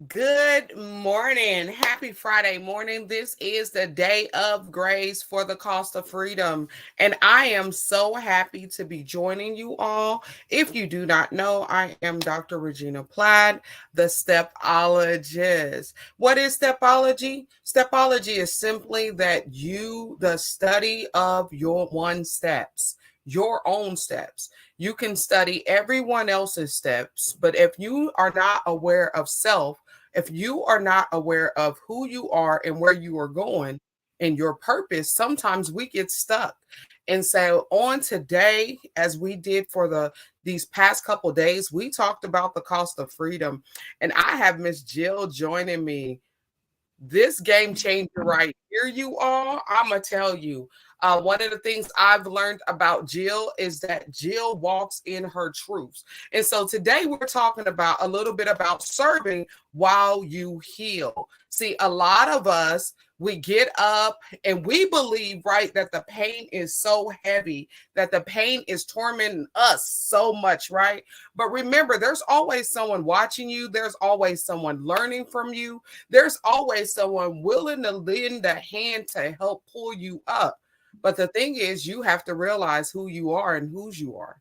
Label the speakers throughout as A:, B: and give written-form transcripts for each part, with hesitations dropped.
A: Good morning. Happy Friday morning. This is the day of grace for the cost of freedom. And I am so happy to be joining you all. If you do not know, I am Dr. Regina Platt, the stepologist. What is stepology? Stepology is simply the study of your one steps, your own steps. You can study everyone else's steps, but if you are not aware of self, if you are not aware of who you are and where you are going and your purpose, sometimes we get stuck. And so on today, as we did for these past couple days, we talked about the cost of freedom. And I have Miss Jill joining me. This game changer right here, you all, I'm going to tell you. One of the things I've learned about Jill is that Jill walks in her truths. And so today we're talking about a little bit about serving while you heal. See, a lot of us, we get up and we believe, right, that the pain is so heavy, that the pain is tormenting us so much, right? But remember, there's always someone watching you, there's always someone learning from you, there's always someone willing to lend a hand to help pull you up. But the thing is, you have to realize who you are and whose you are.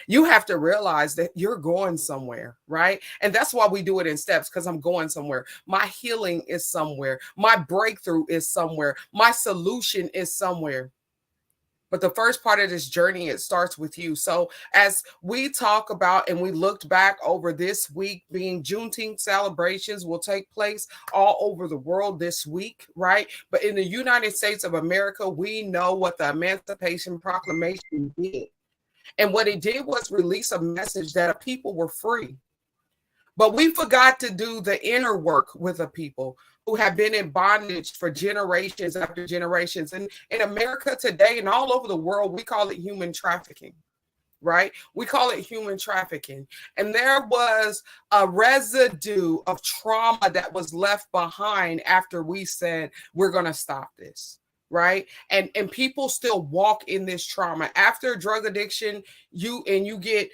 A: You have to realize that you're going somewhere, right? And that's why we do it in steps, because I'm going somewhere. My healing is somewhere. My breakthrough is somewhere. My solution is somewhere. But the first part of this journey, it starts with you. So as we talk about and we looked back over this week, being Juneteenth celebrations will take place all over the world this week, right? But in the United States of America, we know what the Emancipation Proclamation did. And what it did was release a message that people were free. But we forgot to do the inner work with the people who have been in bondage for generations after generations. And in America today and all over the world, we call it human trafficking, right? We call it human trafficking. And there was a residue of trauma that was left behind after we said, we're going to stop this. Right. And people still walk in this trauma after drug addiction. You get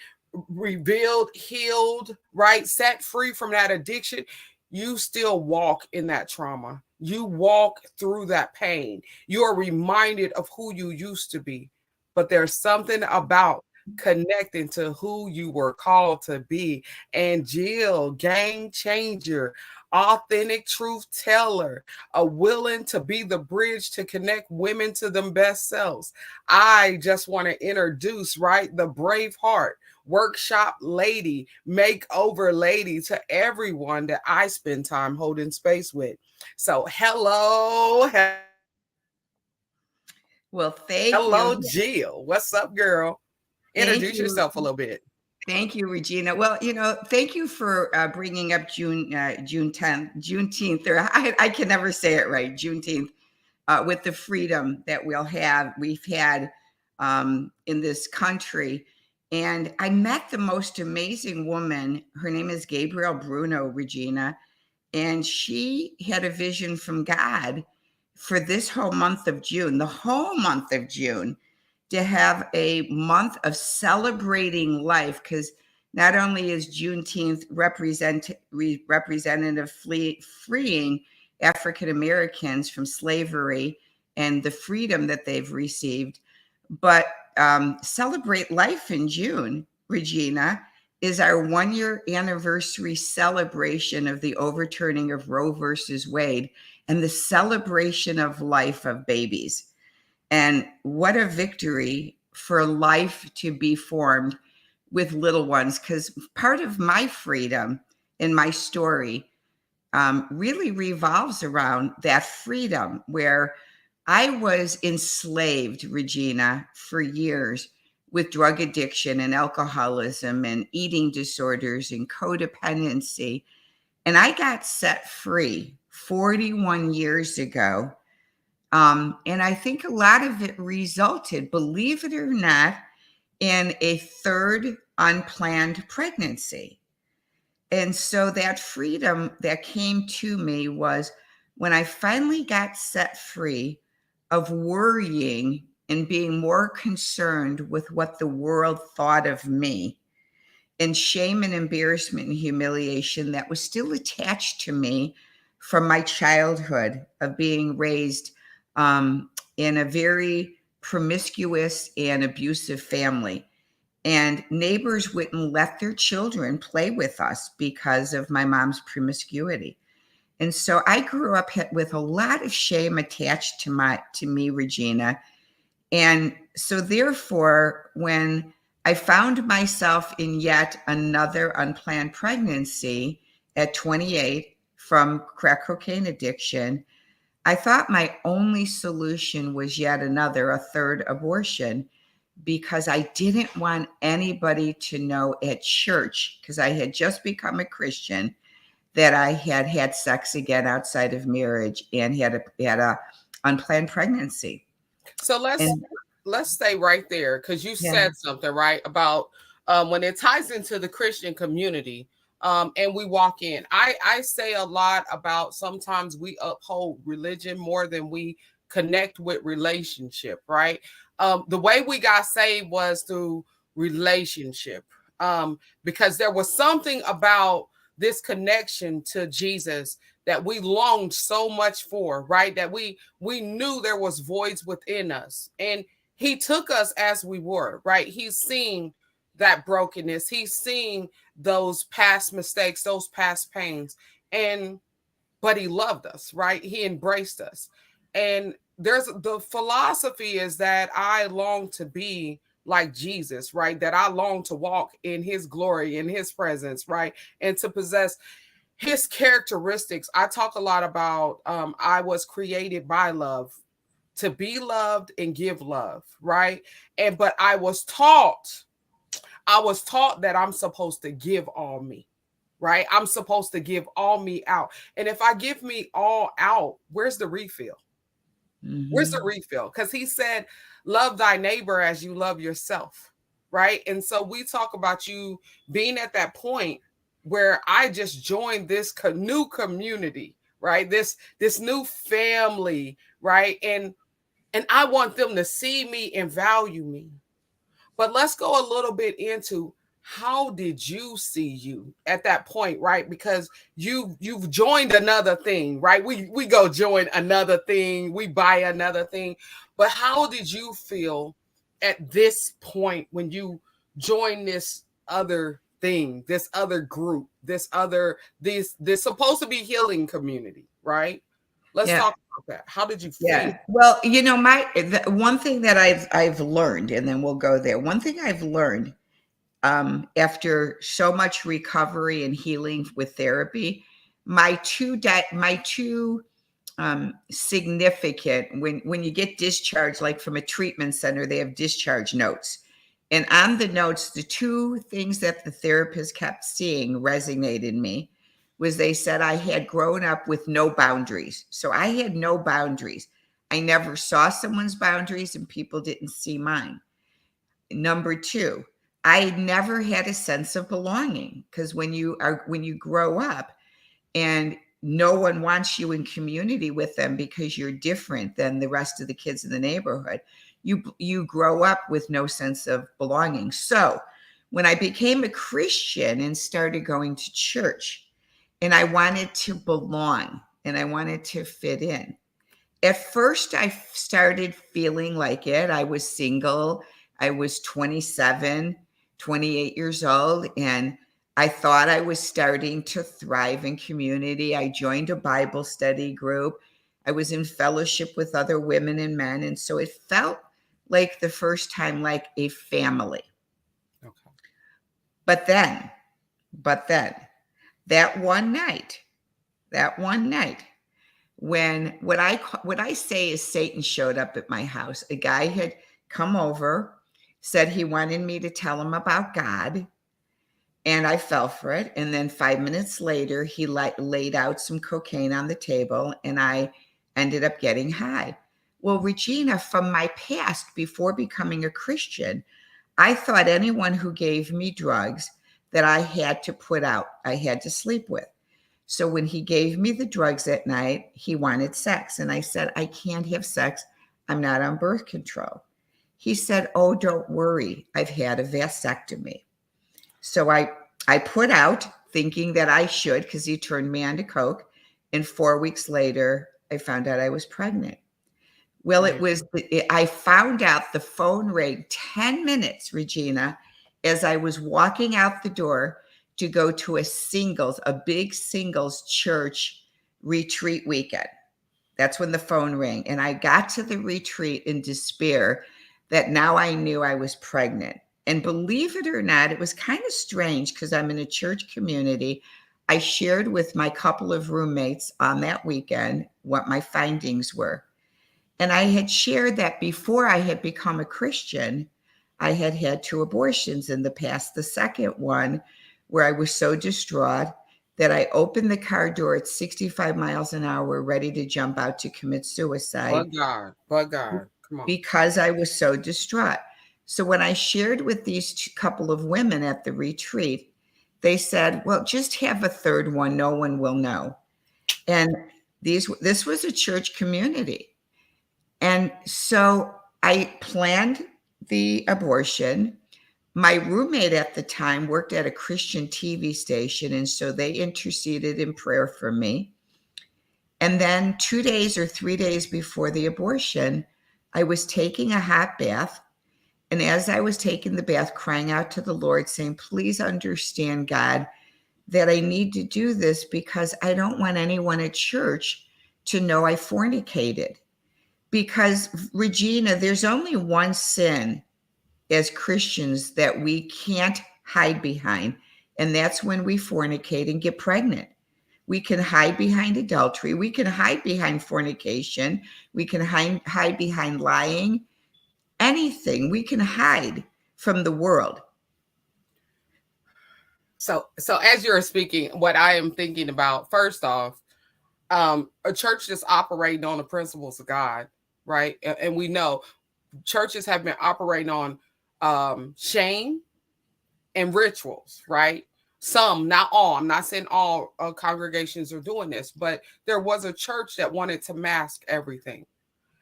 A: revealed, healed, right? Set free from that addiction, you still walk in that trauma. You walk through that pain. You are reminded of who you used to be. But there's something about connecting to who you were called to be. And Jill, game changer, authentic truth teller, a willing to be the bridge to connect women to them best selves. I just want to introduce, right, the brave heart workshop lady, makeover lady to everyone that I spend time holding space with. So, hello,
B: Well, thank
A: hello,
B: you.
A: Jill. What's up, girl?
B: Thank
A: Introduce
B: you.
A: yourself a little bit.
B: Thank you, Regina. Well, thank you for bringing up June 10th, Juneteenth, or I can never say it right, Juneteenth, with the freedom that we've had in this country. And I met the most amazing woman. Her name is Gabrielle Bruno, Regina, and she had a vision from God for this whole month of June, the whole month of June, to have a month of celebrating life, because not only is Juneteenth representative freeing African Americans from slavery and the freedom that they've received, but celebrate life in June, Regina, is our 1 year anniversary celebration of the overturning of Roe versus Wade and the celebration of life of babies. And what a victory for life to be formed with little ones, because part of my freedom in my story really revolves around that freedom where I was enslaved, Regina, for years with drug addiction and alcoholism and eating disorders and codependency. And I got set free 41 years ago. And I think a lot of it resulted, believe it or not, in a third unplanned pregnancy. And so that freedom that came to me was when I finally got set free of worrying and being more concerned with what the world thought of me. and shame and embarrassment and humiliation that was still attached to me from my childhood of being raised in a very promiscuous and abusive family. And neighbors wouldn't let their children play with us because of my mom's promiscuity. And so I grew up with a lot of shame attached to me, Regina. And so therefore, when I found myself in yet another unplanned pregnancy at 28 from crack cocaine addiction, I thought my only solution was yet another, a third abortion, because I didn't want anybody to know at church, because I had just become a Christian, that I had had sex again outside of marriage and had a unplanned pregnancy.
A: So
B: And
A: let's stay right there, because you
B: yeah,
A: said something right about when it ties into the Christian community, and we walk in. I say a lot about sometimes we uphold religion more than we connect with relationship, right? The way we got saved was through relationship, because there was something about this connection to Jesus that we longed so much for, right? That we knew there was voids within us, and he took us as we were, right? He's seeing that brokenness, he's seeing those past mistakes, those past pains, and but he loved us, right? He embraced us. And there's the philosophy is that I long to be like Jesus, right? That I long to walk in his glory, in his presence, right? And to possess his characteristics. I talk a lot about I was created by love, to be loved and give love, right? And but I was taught that I'm supposed to give all me, right? I'm supposed to give all me out. And if I give me all out, where's the refill? Where's the
B: mm-hmm.
A: refill? Because he said, love thy neighbor as you love yourself, right? And so we talk about you being at that point where I just joined this new community, right? This new family, right? And I want them to see me and value me. But let's go a little bit into how did you see you at that point, right? Because you've joined another thing, right? We go join another thing, we buy another thing. But how did you feel at this point when you join this other thing, this other group, this supposed to be healing community, right? Let's
B: Yeah,
A: talk about that. How did you
B: yeah.
A: feel?
B: Well, one thing that I've learned, and then we'll go there. One thing I've learned after so much recovery and healing with therapy, my two significant, when you get discharged, like from a treatment center, they have discharge notes. And on the notes, the two things that the therapist kept seeing resonated in me was they said I had grown up with no boundaries. So I had no boundaries. I never saw someone's boundaries and people didn't see mine. Number two, I never had a sense of belonging, because when you grow up and no one wants you in community with them because you're different than the rest of the kids in the neighborhood, you grow up with no sense of belonging. So when I became a Christian and started going to church, and I wanted to belong and I wanted to fit in, at first I started feeling like it. I was single. I was 27, 28 years old, and I thought I was starting to thrive in community. I joined a Bible study group. I was in fellowship with other women and men, and so it felt like the first time like a family.
A: Okay.
B: But then, but then that one night, that one night when what I say is Satan showed up at my house. A guy had come over, said he wanted me to tell him about God, and I fell for it. And then 5 minutes later, he laid out some cocaine on the table, and I ended up getting high. Well, Regina, from my past before becoming a Christian, I thought anyone who gave me drugs that I had to put out, I had to sleep with. So when he gave me the drugs at night, he wanted sex. And I said, I can't have sex. I'm not on birth control. He said, oh, don't worry. I've had a vasectomy. So I put out thinking that I should, because he turned me on to Coke. And 4 weeks later, I found out I was pregnant. Well,
A: Man.
B: I found out the phone rang 10 minutes, Regina, as I was walking out the door to go to a big singles church retreat weekend. That's when the phone rang. And I got to the retreat in despair that now I knew I was pregnant. And believe it or not, it was kind of strange because I'm in a church community. I shared with my couple of roommates on that weekend what my findings were. And I had shared that before I had become a Christian, I had had two abortions in the past. The second one, where I was so distraught that I opened the car door at 65 miles an hour, ready to jump out to commit suicide
A: But God. But God. Come on.
B: because I was so distraught. So when I shared with these couple of women at the retreat, they said, well, just have a third one. No one will know. And this was a church community. And so I planned the abortion. My roommate at the time worked at a Christian TV station, and so they interceded in prayer for me. And then 2 days or 3 days before the abortion, I was taking a hot bath. And as I was taking the bath, crying out to the Lord, saying, please understand, God, that I need to do this because I don't want anyone at church to know I fornicated. Because, Regina, there's only one sin as Christians that we can't hide behind, and that's when we fornicate and get pregnant. We can hide behind adultery. We can hide behind fornication. We can hide behind lying. Anything we can hide from the world.
A: So as you're speaking, what I am thinking about, first off, a church that's operating on the principles of God, right? And we know churches have been operating on shame and rituals, right? Some, not all. I'm not saying all congregations are doing this, but there was a church that wanted to mask everything.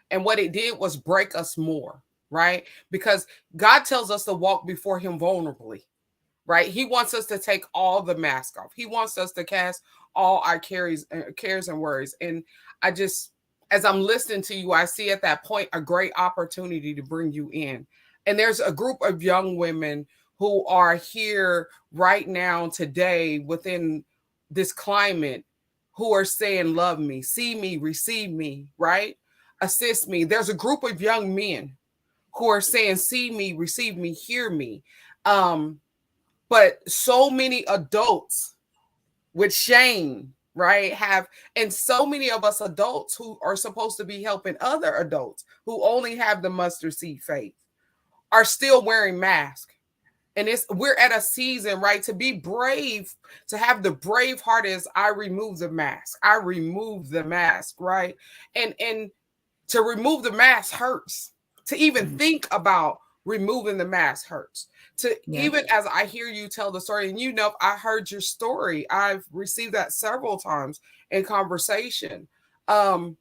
A: And what it did was break us more, right? Because God tells us to walk before Him vulnerably, right? He wants us to take all the mask off. He wants us to cast all our cares and worries. And I just, as I'm listening to you, I see at that point a great opportunity to bring you in. And there's a group of young women who are here right now, today, within this climate, who are saying, love me, see me, receive me, right? Assist me. There's a group of young men who are saying, see me, receive me, hear me. Um, but so many adults with shame, right, have, and so many of us adults who are supposed to be helping other adults who only have the mustard seed faith are still wearing masks. And we're at a season, right, to be brave, to have the brave heart is I remove the mask. I remove the mask, right? And to remove the mask hurts. To even think about removing the mask hurts. To
B: Yes.
A: even as I hear you tell the story, and I heard your story. I've received that several times in conversation. Um,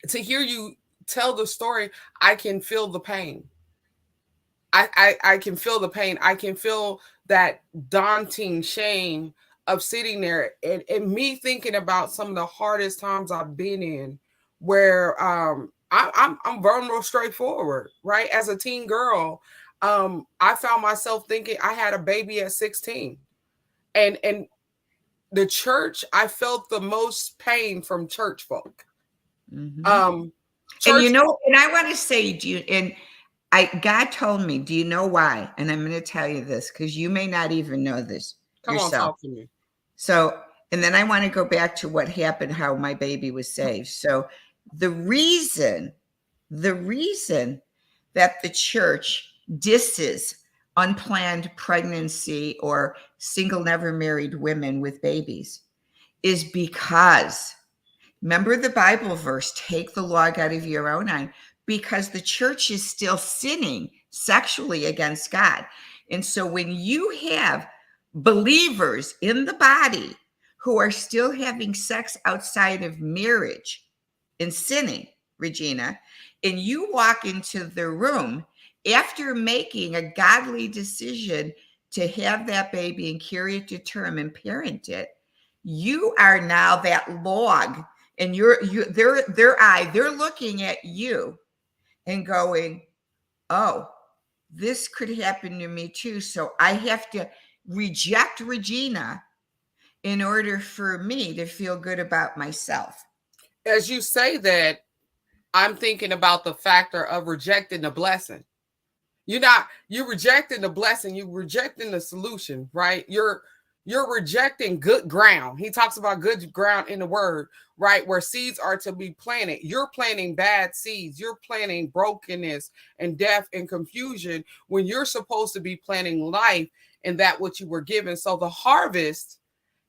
A: to hear you tell the story, I can feel the pain. I can feel the pain. I can feel that daunting shame of sitting there, and me thinking about some of the hardest times I've been in, where I'm vulnerable, straightforward, right? As a teen girl, I found myself thinking I had a baby at 16, and the church, I felt the most pain from church folk.
B: Mm-hmm.
A: Um,
B: And
A: church folk,
B: and I want to say, do you, and God told me, do you know why? And I'm going to tell you this because you may not even know this
A: come on,
B: yourself.
A: talk to me.
B: So, and then I want to go back to what happened, how my baby was saved. So, the reason, the reason that the church disses unplanned pregnancy or single, never married women with babies is because, remember the Bible verse, take the log out of your own eye, because the church is still sinning sexually against God. And so when you have believers in the body who are still having sex outside of marriage and sinning, Regina, and you walk into the room after making a godly decision to have that baby and carry it to term and parent it, you are now that log, and they're looking at you and going, oh, this could happen to me too. So I have to reject Regina in order for me to feel good about myself.
A: As you say that, I'm thinking about the factor of rejecting the blessing. You're rejecting the blessing, you're rejecting the solution, right? You're rejecting good ground. He talks about good ground in the word, right? Where seeds are to be planted. You're planting bad seeds. You're planting brokenness and death and confusion when you're supposed to be planting life and that what you were given. So the harvest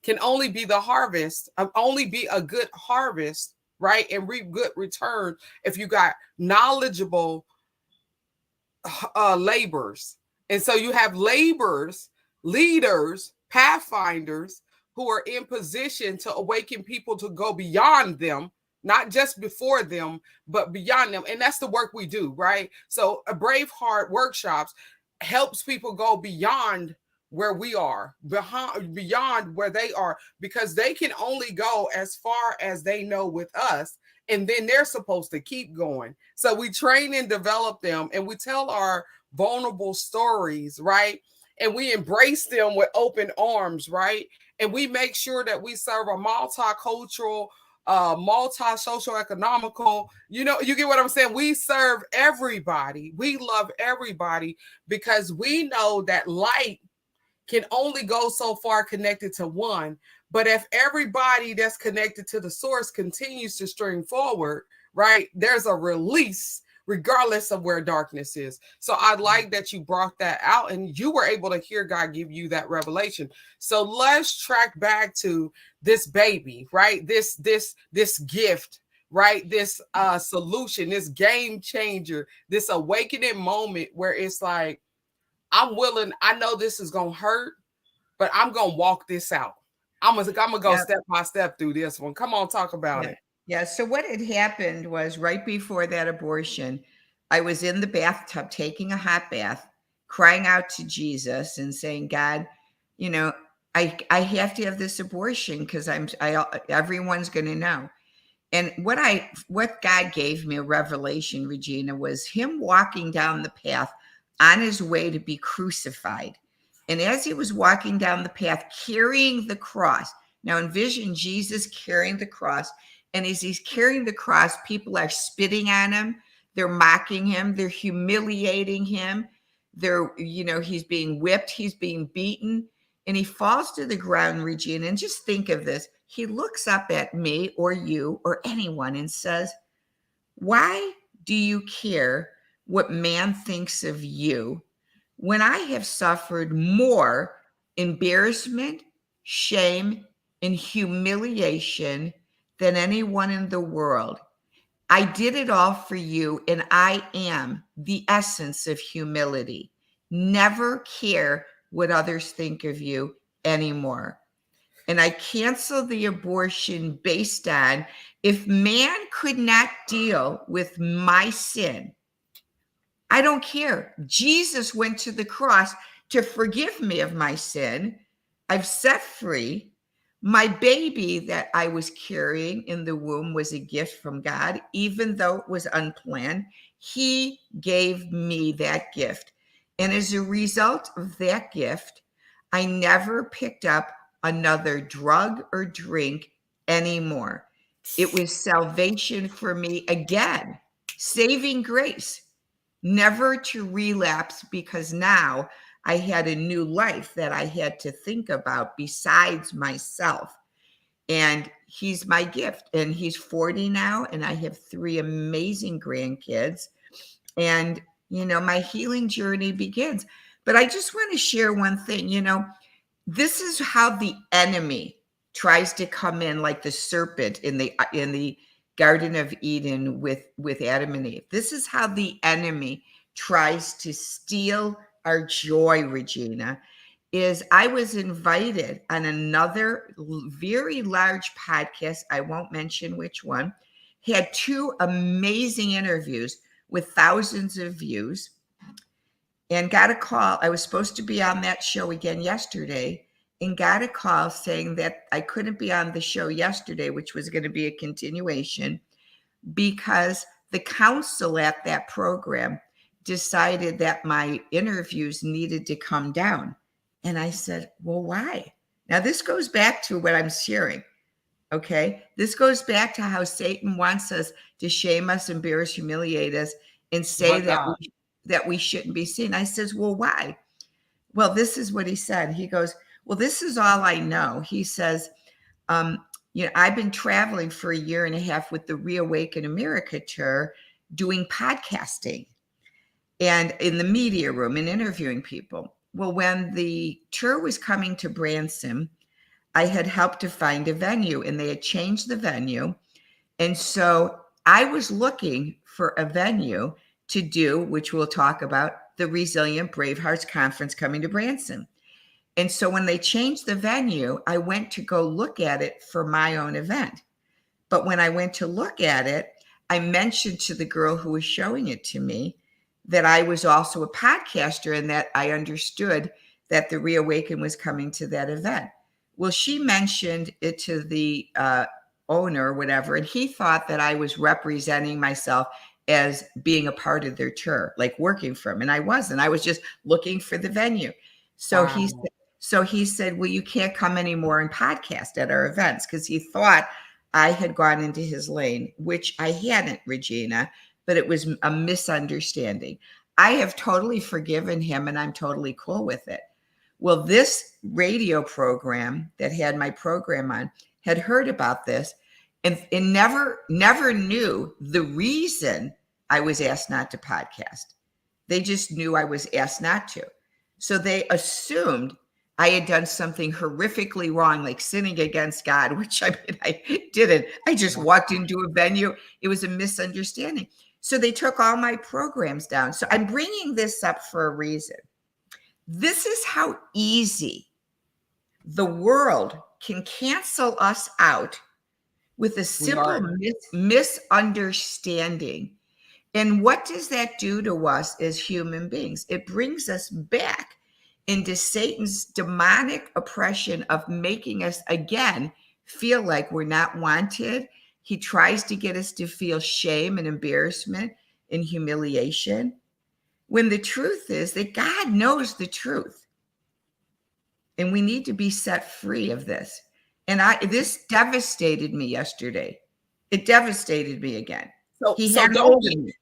A: can only be the harvest, only be a good harvest, right? And reap good return if you got knowledgeable laborers. And so you have laborers, leaders, pathfinders who are in position to awaken people to go beyond them, not just before them, but beyond them. And that's the work we do, right? So a Braveheart workshops helps people go beyond where we are, beyond where they are, because they can only go as far as they know with us, and then they're supposed to keep going. So we train and develop them, and we tell our vulnerable stories, right? And we embrace them with open arms, right? And we make sure that we serve a multicultural, multi-social economical, you get what I'm saying? We serve everybody. We love everybody because we know that light can only go so far connected to one. But if everybody that's connected to the source continues to string forward, right, there's a release regardless of where darkness is. So I like that you brought that out and you were able to hear God give you that revelation. So let's track back to this baby, right? This gift, right? This solution, this game changer, this awakening moment where it's like, I'm willing, I know this is gonna hurt, but I'm gonna walk this out. I'm gonna go
B: Yeah,
A: step by step through this one. Come on, talk about
B: yeah,
A: it.
B: yeah. So what had happened was right before that abortion, I was in the bathtub taking a hot bath, crying out to Jesus and saying, God, you know, I have to have this abortion because everyone's going to know. And what God gave me a revelation, Regina, was him walking down the path on his way to be crucified. And as he was walking down the path, carrying the cross, now envision Jesus carrying the cross. And as he's carrying the cross, people are spitting on him, they're mocking him, they're humiliating him. He's being whipped, he's being beaten, and he falls to the ground, Regina. And just think of this. He looks up at me or you or anyone and says, why do you care what man thinks of you when I have suffered more embarrassment, shame, and humiliation than anyone in the world? I did it all for you, and I am the essence of humility. Never care what others think of you anymore. And I canceled the abortion based on, if man could not deal with my sin, I don't care. Jesus went to the cross to forgive me of my sin. I've set free. My baby that I was carrying in the womb was a gift from God, even though it was unplanned. He gave me that gift. And as a result of that gift, I never picked up another drug or drink anymore. It was salvation for me again, saving grace, never to relapse, because now I had a new life that I had to think about besides myself. And he's my gift. And he's 40 now, and I have 3 amazing grandkids. And, my healing journey begins. But I just want to share one thing. This is how the enemy tries to come in, like the serpent in the Garden of Eden with Adam and Eve. This is how the enemy tries to steal our joy, Regina. Is I was invited on another very large podcast, I won't mention which one, had 2 amazing interviews with thousands of views. and got a call. I was supposed to be on that show again yesterday and got a call saying that I couldn't be on the show yesterday, which was going to be a continuation, because the council at that program decided that my interviews needed to come down. And I said, well, why? Now, this goes back to what I'm sharing. Okay. This goes back to how Satan wants us to shame us, embarrass, humiliate us, and say
A: But God,
B: that we shouldn't be seen. I says, well, why? Well, this is what he said. He goes, well, this is all I know. He says, um, I've been traveling for a year and a half with the Reawaken America tour, doing podcasting and in the media room and interviewing people. Well, when the tour was coming to Branson, I had helped to find a venue, and they had changed the venue. And so I was looking for a venue to do, which we'll talk about, the Resilient Bravehearts Conference coming to Branson. And so when they changed the venue, I went to go look at it for my own event. But when I went to look at it, I mentioned to the girl who was showing it to me that I was also a podcaster and that I understood that the Reawaken was coming to that event. Well, she mentioned it to the owner or whatever, and he thought that I was representing myself as being a part of their tour, like working for him. And I wasn't. I was just looking for the venue. So
A: wow.
B: he said, well, you can't come anymore and podcast at our events, because he thought I had gone into his lane, which I hadn't, Regina, but it was a misunderstanding. I have totally forgiven him and I'm totally cool with it. Well, this radio program that had my program on had heard about this and never knew the reason I was asked not to podcast. They just knew I was asked not to. So they assumed I had done something horrifically wrong, like sinning against God, which I didn't. I just walked into a venue. It was a misunderstanding. So they took all my programs down. So I'm bringing this up for a reason. This is how easy the world can cancel us out with a simple misunderstanding. And what does that do to us as human beings? It brings us back into Satan's demonic oppression of making us again feel like we're not wanted. He tries to get us to feel shame and embarrassment and humiliation, when the truth is that God knows the truth. And we need to be set free of this. And this devastated me yesterday. It devastated me again. He had hold of me.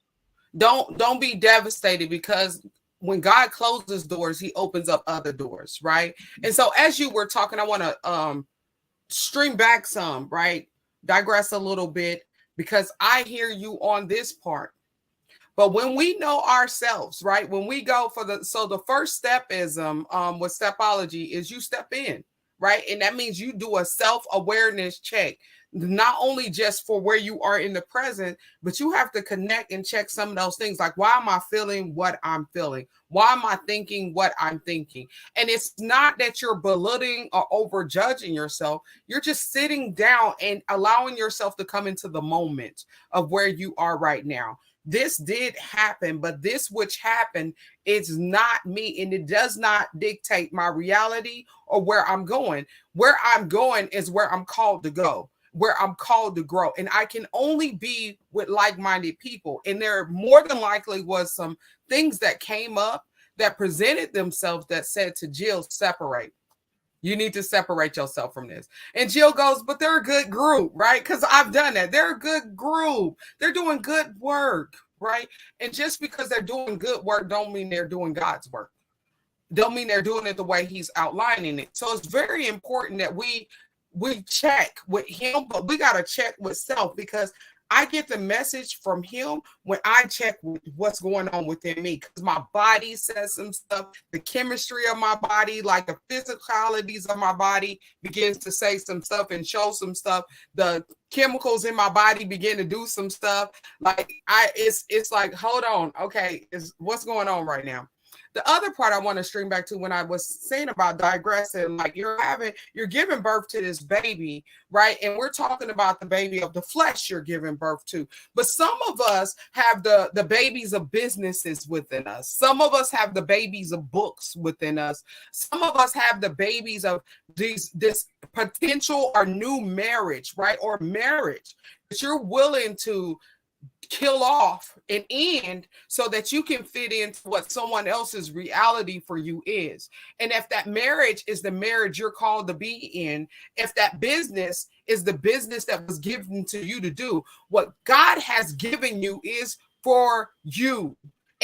A: Don't be devastated, because when God closes doors, he opens up other doors, right? And so as you were talking, I want to stream back some, right? Digress a little bit, because I hear you on this part. But when we know ourselves, right? When we go for the first step is with stepology is you step in, right? And that means you do a self-awareness check, not only just for where you are in the present, but you have to connect and check some of those things, like, why am I feeling what I'm feeling? Why am I thinking what I'm thinking? And it's not that you're belittling or over judging yourself. You're just sitting down and allowing yourself to come into the moment of where you are right now. This did happen, but this which happened is not me, and it does not dictate my reality or where I'm going. Where I'm going is where I'm called to go, where I'm called to grow. And I can only be with like-minded people. And there more than likely was some things that came up that presented themselves that said to Jill, separate. You need to separate yourself from this. And Jill goes, but they're a good group, right? Because I've done that. They're a good group. They're doing good work, right? And just because they're doing good work don't mean they're doing God's work. Don't mean they're doing it the way he's outlining it. So it's very important that we check with him, but we got to check with self, because I get the message from him when I check what's going on within me, because my body says some stuff, the chemistry of my body, like the physicalities of my body begins to say some stuff and show some stuff. The chemicals in my body begin to do some stuff. Like it's like, hold on. Okay. What's going on right now? The other part I want to string back to when I was saying about digressing, like you're giving birth to this baby, right? And we're talking about the baby of the flesh you're giving birth to. But some of us have the babies of businesses within us. Some of us have the babies of books within us. Some of us have the babies of this potential or new marriage, right? Or marriage that you're willing to kill off and end so that you can fit into what someone else's reality for you is. And if that marriage is the marriage you're called to be in, if that business is the business that was given to you to do, what God has given you is for you.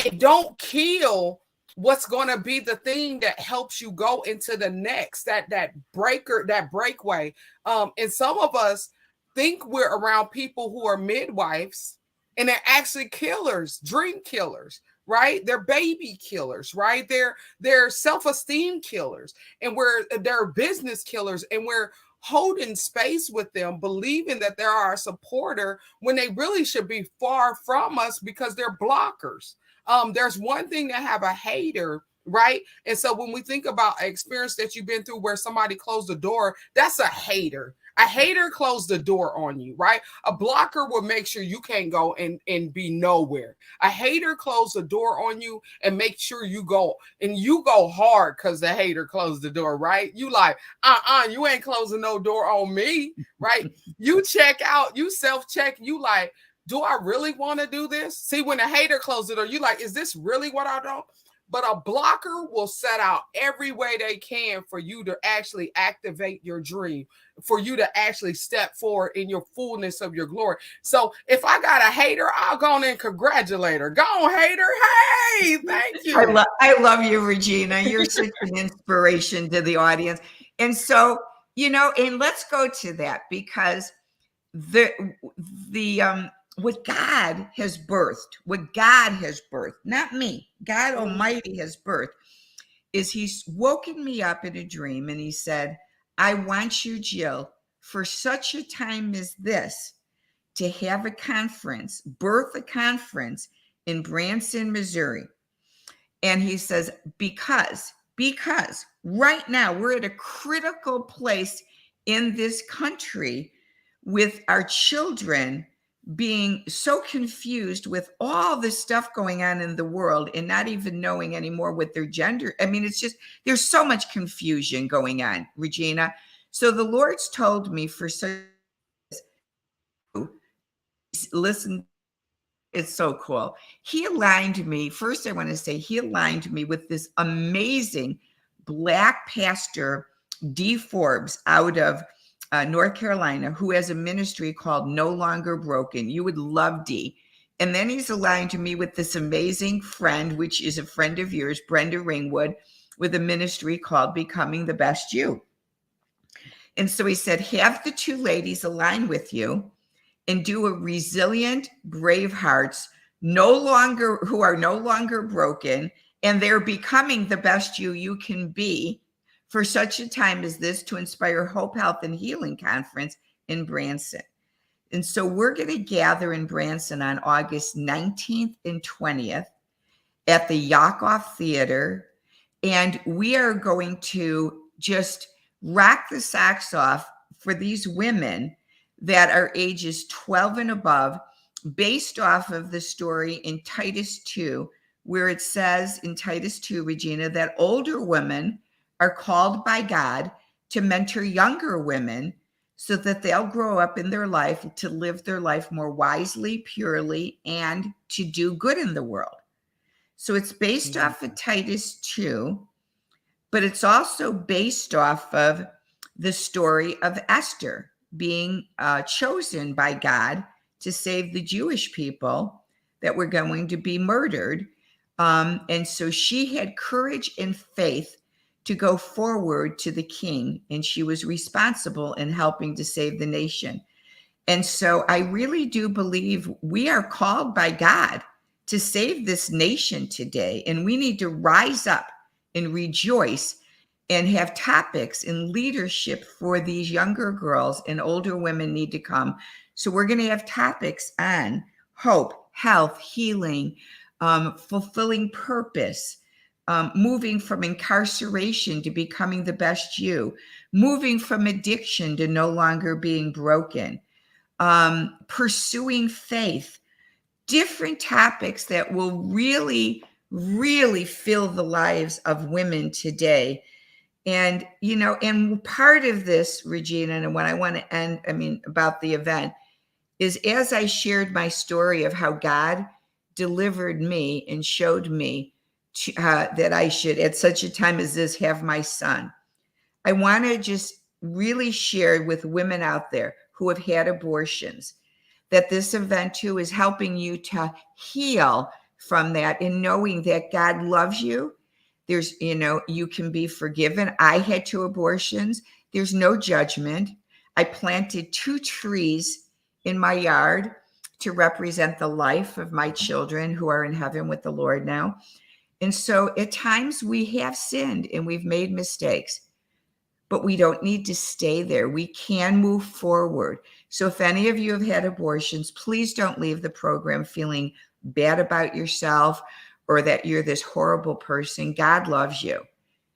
A: And don't kill what's going to be the thing that helps you go into the next, that breakaway. And some of us think we're around people who are midwives, and they're actually killers, dream killers, right? They're baby killers, right? They're self-esteem killers, and they're business killers, and we're holding space with them, believing that they're our supporter when they really should be far from us because they're blockers. There's one thing to have a hater, right? And so when we think about an experience that you've been through where somebody closed the door, that's a hater. A hater closed the door on you, right? A blocker will make sure you can't go and be nowhere. A hater closed the door on you and make sure you go, and you go hard because the hater closed the door, right? You like, you ain't closing no door on me, right? You check out, you self-check, you like, do I really want to do this? See, when a hater closes the door, you like, is this really what I do? But a blocker will set out every way they can for you to actually activate your dream, for you to actually step forward in your fullness of your glory. So if I got a hater, I'll go on and congratulate her. Go on, hater. Hey, thank you.
B: I love you, Regina. You're such an inspiration to the audience. And so, and let's go to that, because the what God has birthed, not me, God Almighty has birthed, is He's woken me up in a dream, and He said, I want you, Jill, for such a time as this, to have a conference, birth a conference in Branson, Missouri. And He says, because right now we're at a critical place in this country with our children being so confused with all this stuff going on in the world and not even knowing anymore what their gender. I mean, it's just, there's so much confusion going on, Regina. So the Lord's told me for so listen, it's so cool. He aligned me. First, I want to say He aligned me with this amazing Black pastor, D. Forbes, out of North Carolina, who has a ministry called No Longer Broken. You would love D. And then He's aligned me with this amazing friend, which is a friend of yours, Brenda Ringwood, with a ministry called Becoming the Best You. And so He said, have the two ladies align with you and do a resilient, brave hearts, who are no longer broken, and they're becoming the best you can be for such a time as this, to inspire Hope, Health, and Healing Conference in Branson. And so we're going to gather in Branson on August 19th and 20th at the Yakov Theater. And we are going to just rock the socks off for these women that are ages 12 and above, based off of the story in Titus 2, where it says in Titus 2, Regina, that older women are called by God to mentor younger women so that they'll grow up in their life to live their life more wisely, purely, and to do good in the world. So it's based off of Titus 2, but it's also based off of the story of Esther being chosen by God to save the Jewish people that were going to be murdered. And so she had courage and faith to go forward to the king, and she was responsible in helping to save the nation. And so I really do believe we are called by God to save this nation today, and we need to rise up and rejoice and have topics in leadership for these younger girls, and older women need to come. So we're going to have topics on hope, health, healing, fulfilling purpose, moving from incarceration to becoming the best you, moving from addiction to no longer being broken, pursuing faith, different topics that will really, really fill the lives of women today. And, and part of this, Regina, and what I want to end, about the event is as I shared my story of how God delivered me and showed me that I should, at such a time as this, have my son. I want to just really share with women out there who have had abortions that this event too is helping you to heal from that and knowing that God loves you. There's, you can be forgiven. I had two abortions. There's no judgment. I planted two trees in my yard to represent the life of my children who are in heaven with the Lord now. And so at times we have sinned and we've made mistakes, but we don't need to stay there. We can move forward. So if any of you have had abortions, please don't leave the program feeling bad about yourself or that you're this horrible person. God loves you.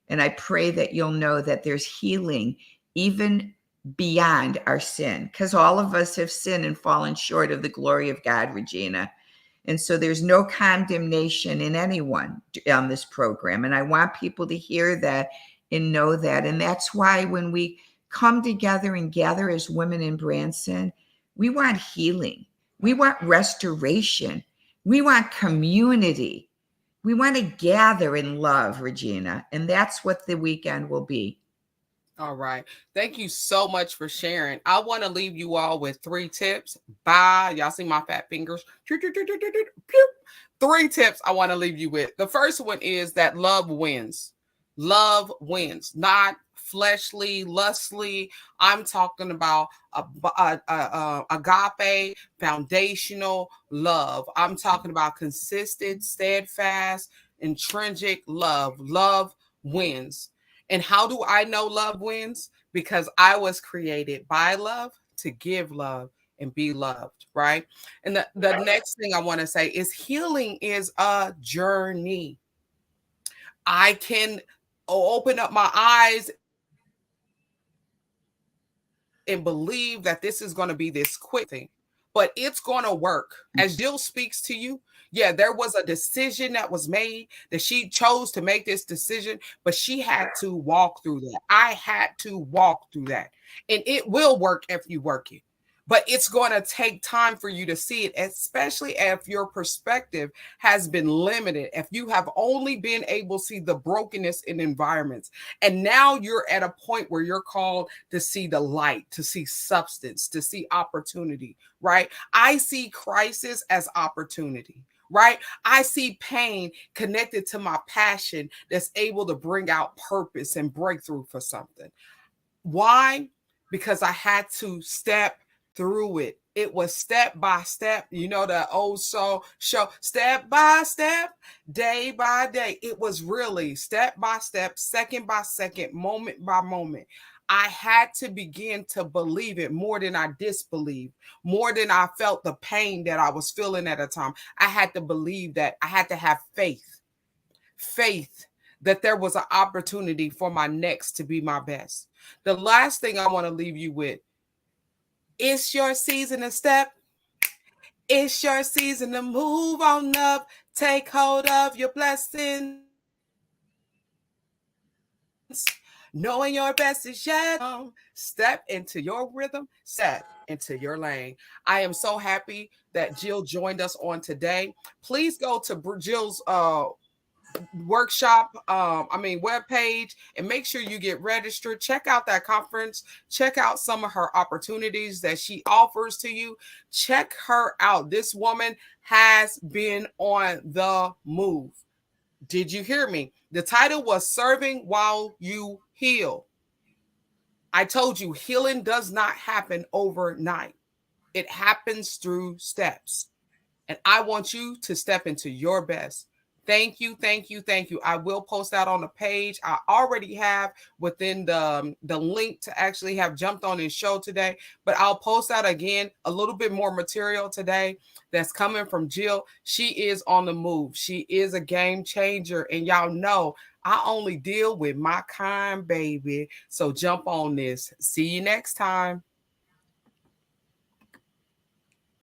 B: And I pray that you'll know that there's healing even beyond our sin, because all of us have sinned and fallen short of the glory of God, Regina. And so there's no condemnation in anyone on this program. And I want people to hear that and know that. And that's why when we come together and gather as women in Branson, we want healing. We want restoration. We want community. We want to gather in love, Regina. And that's what the weekend will be.
A: All right. Thank you so much for sharing. I want to leave you all with 3 tips. Bye. Y'all see my fat fingers? 3 tips I want to leave you with. The first one is that love wins. Love wins, not fleshly, lustly. I'm talking about agape, foundational love. I'm talking about consistent, steadfast, intrinsic love. Love wins. And how do I know love wins? Because I was created by love to give love and be loved, right? And the next thing I want to say is healing is a journey. I can open up my eyes and believe that this is going to be this quick thing, but it's going to work. As Jill speaks to you, yeah, there was a decision that was made that she chose to make this decision, but she had to walk through that. I had to walk through that. And it will work if you work it. But it's going to take time for you to see it, especially if your perspective has been limited. If you have only been able to see the brokenness in environments, and now you're at a point where you're called to see the light, to see substance, to see opportunity, right? I see crisis as opportunity. Right? I see pain connected to my passion that's able to bring out purpose and breakthrough for something. Why? Because I had to step through it. It was step by step. You know the old show, step by step, day by day. It was really step by step, second by second, moment by moment. I had to begin to believe it more than I disbelieved, more than I felt the pain that I was feeling at a time. I had to believe that. I had to have faith that there was an opportunity for my next to be my best. The last thing I want to leave you with, it's your season to step. It's your season to move on up. Take hold of your blessings. Knowing your best is yet to come. Step into your rhythm, step into your lane. I am so happy that Jill joined us on today. Please go to Jill's workshop webpage and make sure you get registered. Check out that conference, check out some of her opportunities that she offers to you. Check her out. This woman has been on the move. Did you hear me? The title was Serving While You Heal. I told you healing does not happen overnight, it happens through steps. And I want you to step into your best. Thank you, thank you, thank you. I will post that on the page. I already have within the link to actually have jumped on this show today, but I'll post out again a little bit more material today that's coming from Jill. She is on the move. She is a game changer, and y'all know I only deal with my kind, baby. So jump on this. See you next time.